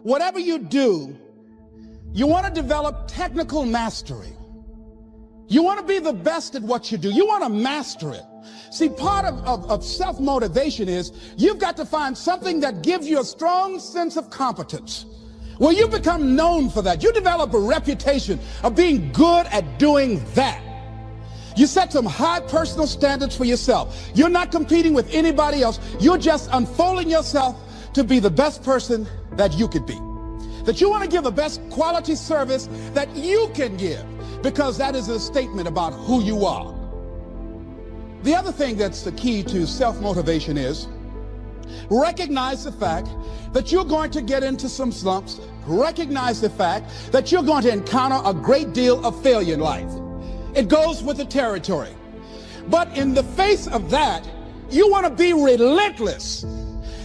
Whatever you do, you want to develop technical mastery. You want to be the best at what you do. You want to master it. See, part of self-motivation is you've got to find something that gives you a strong sense of competence. Well, you become known for that. You develop a reputation of being good at doing that. You set some high personal standards for yourself. You're not competing with anybody else. You're just unfolding yourself to be the best person that you could be. That you want to give the best quality service that you can give, because that is a statement about who you are. The other thing that's the key to self-motivation is recognize the fact that you're going to get into some slumps. Recognize the fact that you're going to encounter a great deal of failure in life. It goes with the territory. But in the face of that, you want to be relentless.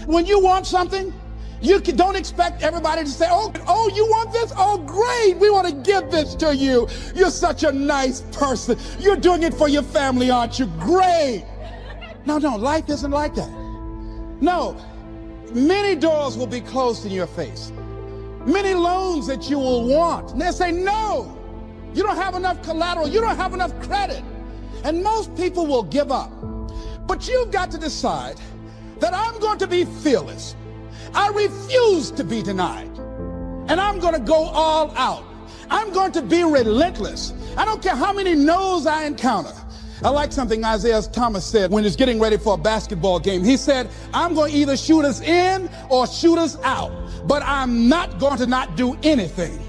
When you want something, you don't expect everybody to say, oh, you want this? Oh, great. We want to give this to you. You're such a nice person. You're doing it for your family, aren't you? Great. No, life isn't like that. No, many doors will be closed in your face. Many loans that you will want. And they'll say, no, you don't have enough collateral. You don't have enough credit. And most people will give up. But you've got to decide that I'm going to be fearless. I refuse to be denied. And I'm going to go all out. I'm going to be relentless. I don't care how many no's I encounter. I like something Isaiah Thomas said when he's getting ready for a basketball game. He said, I'm going to either shoot us in or shoot us out, but I'm not going to not do anything.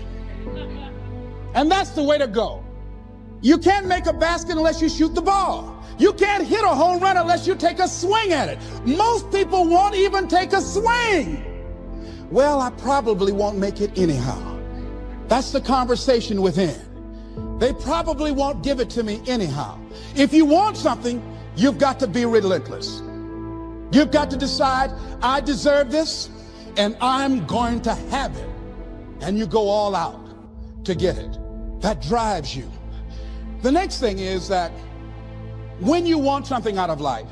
And that's the way to go. You can't make a basket unless you shoot the ball. You can't hit a home run unless you take a swing at it. Most people won't even take a swing. Well, I probably won't make it anyhow. That's the conversation within. They probably won't give it to me anyhow. If you want something, you've got to be relentless. You've got to decide, I deserve this, and I'm going to have it. And you go all out to get it. That drives you. The next thing is that when you want something out of life,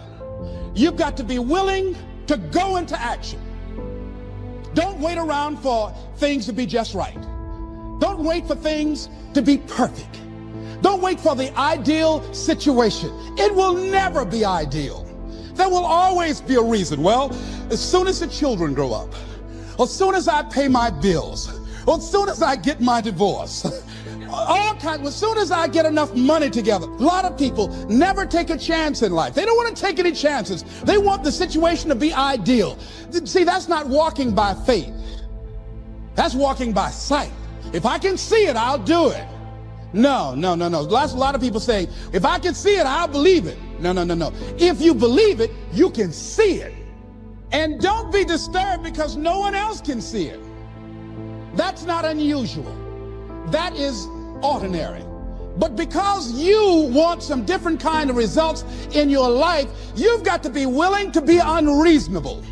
you've got to be willing to go into action. Don't wait around for things to be just right. Don't wait for things to be perfect. Don't wait for the ideal situation. It will never be ideal. There will always be a reason. Well, as soon as the children grow up, or as soon as I pay my bills, or as soon as I get my divorce, as soon as I get enough money together. A lot of people never take a chance in life. They don't want to take any chances. They want the situation to be ideal. See, that's not walking by faith. That's walking by sight. If I can see it, I'll do it. No. That's a lot of people say, if I can see it, I'll believe it. No. If you believe it, you can see it. And don't be disturbed because no one else can see it. That's not unusual. That is ordinary. But because you want some different kind of results in your life, you've got to be willing to be unreasonable.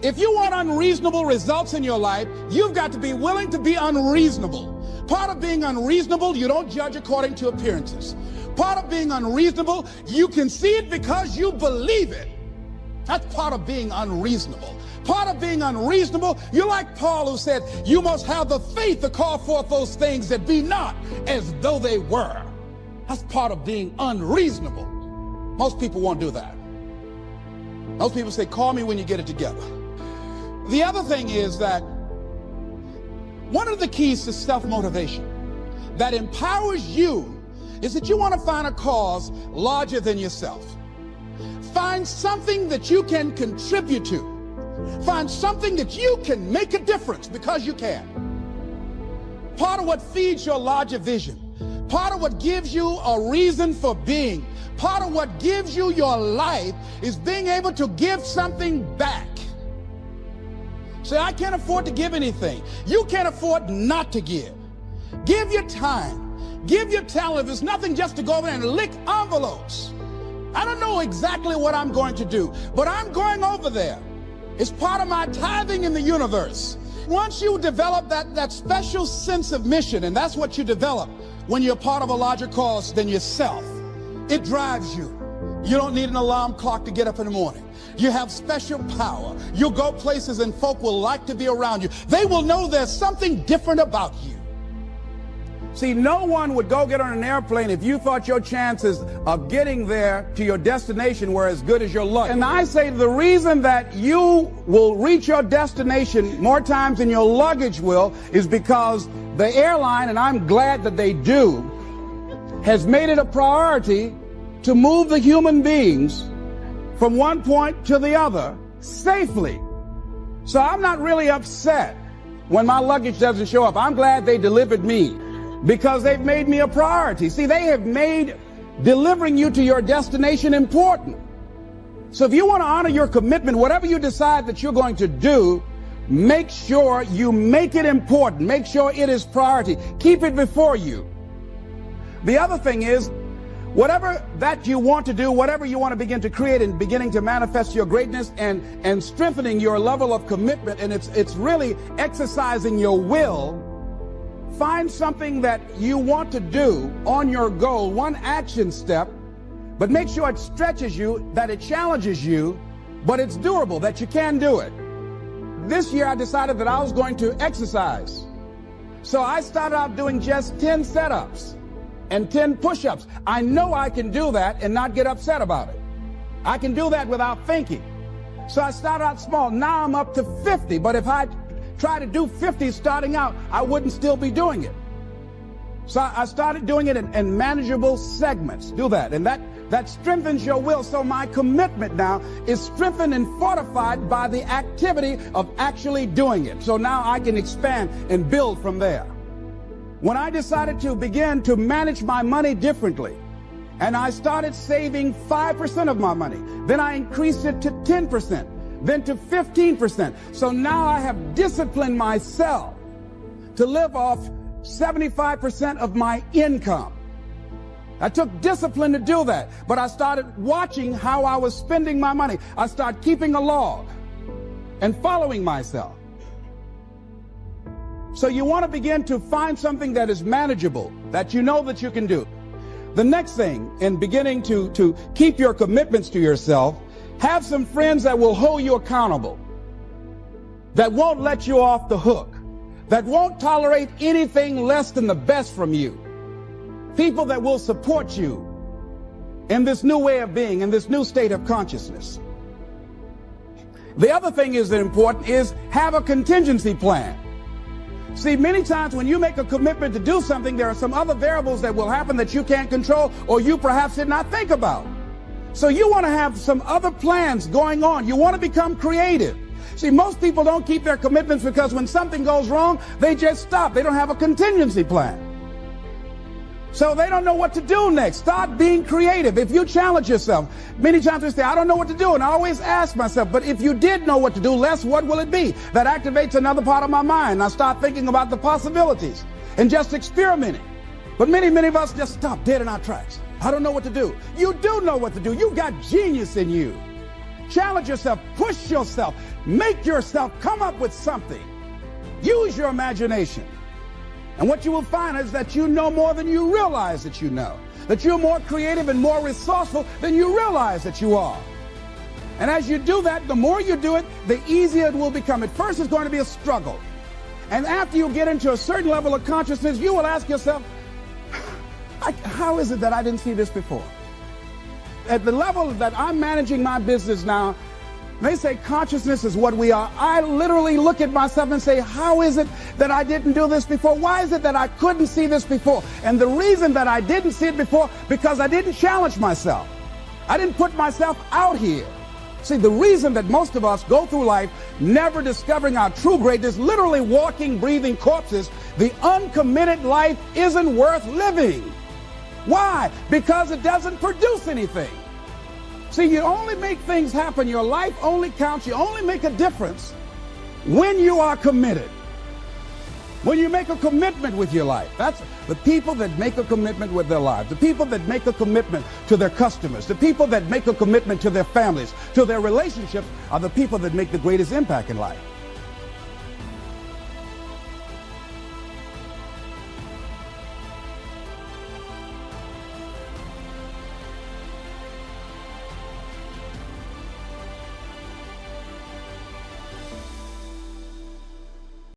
If you want unreasonable results in your life, you've got to be willing to be unreasonable. Part of being unreasonable, you don't judge according to appearances. Part of being unreasonable, you can see it because you believe it. That's part of being unreasonable. Part of being unreasonable, you're like Paul, who said, you must have the faith to call forth those things that be not as though they were. That's part of being unreasonable. Most people won't do that. Most people say, call me when you get it together. The other thing is that one of the keys to self-motivation that empowers you is that you want to find a cause larger than yourself. Find something that you can contribute to. Find something that you can make a difference because you can. Part of what feeds your larger vision, part of what gives you a reason for being, part of what gives you your life is being able to give something back. Say, I can't afford to give anything. You can't afford not to give. Give your time. Give your talent. If it's nothing just to go over and lick envelopes. I don't know exactly what I'm going to do, but I'm going over there. It's part of my tithing in the universe. Once you develop that special sense of mission, and that's what you develop when you're part of a larger cause than yourself, it drives you. You don't need an alarm clock to get up in the morning. You have special power. You'll go places and folk will like to be around you. They will know there's something different about you. See, no one would go get on an airplane if you thought your chances of getting there to your destination were as good as your luck. And I say the reason that you will reach your destination more times than your luggage will is because the airline, and I'm glad that they do, has made it a priority to move the human beings from one point to the other safely. So I'm not really upset when my luggage doesn't show up. I'm glad they delivered me because they've made me a priority. See, they have made delivering you to your destination important. So if you want to honor your commitment, whatever you decide that you're going to do, make sure you make it important. Make sure it is priority. Keep it before you. The other thing is, whatever that you want to do, whatever you want to begin to create and beginning to manifest your greatness and strengthening your level of commitment, and it's really exercising your will, find something that you want to do on your goal, one action step, but make sure it stretches you, that it challenges you, but it's doable, that you can do it. This year I decided that I was going to exercise. So I started out doing just 10 setups and 10 push-ups. I know I can do that and not get upset about it. I can do that without thinking. So I started out small. Now I'm up to 50. But if I try to do 50 starting out, I wouldn't still be doing it. So I started doing it in manageable segments. Do that. And that strengthens your will. So my commitment now is strengthened and fortified by the activity of actually doing it. So now I can expand and build from there. When I decided to begin to manage my money differently, and I started saving 5% of my money, then I increased it to 10%, then to 15%. So now I have disciplined myself to live off 75% of my income. I took discipline to do that, but I started watching how I was spending my money. I started keeping a log and following myself. So you want to begin to find something that is manageable, that you know that you can do. The next thing, in beginning to keep your commitments to yourself, have some friends that will hold you accountable, that won't let you off the hook, that won't tolerate anything less than the best from you. People that will support you in this new way of being, in this new state of consciousness. The other thing is that important is have a contingency plan. See, many times when you make a commitment to do something, there are some other variables that will happen that you can't control or you perhaps did not think about. So you want to have some other plans going on. You want to become creative. See, most people don't keep their commitments because when something goes wrong, they just stop. They don't have a contingency plan. So they don't know what to do next. Start being creative. If you challenge yourself, many times we say, I don't know what to do. And I always ask myself, but if you did know what to do, Les, what will it be? That activates another part of my mind. I start thinking about the possibilities and just experimenting. But many of us just stop dead in our tracks. I don't know what to do. You do know what to do. You've got genius in you. Challenge yourself, push yourself, make yourself come up with something. Use your imagination. And what you will find is that you know more than you realize that you know. That you're more creative and more resourceful than you realize that you are. And as you do that, the more you do it, the easier it will become. At first, it's going to be a struggle. And after you get into a certain level of consciousness, you will ask yourself, how is it that I didn't see this before? At the level that I'm managing my business now, they say consciousness is what we are. I literally look at myself and say, how is it that I didn't do this before? Why is it that I couldn't see this before? And the reason that I didn't see it before, because I didn't challenge myself. I didn't put myself out here. See, the reason that most of us go through life never discovering our true greatness, literally walking, breathing corpses, the uncommitted life isn't worth living. Why? Because it doesn't produce anything. See, you only make things happen. Your life only counts. You only make a difference when you are committed. When you make a commitment with your life. That's the people that make a commitment with their lives. The people that make a commitment to their customers. The people that make a commitment to their families, to their relationships, are the people that make the greatest impact in life.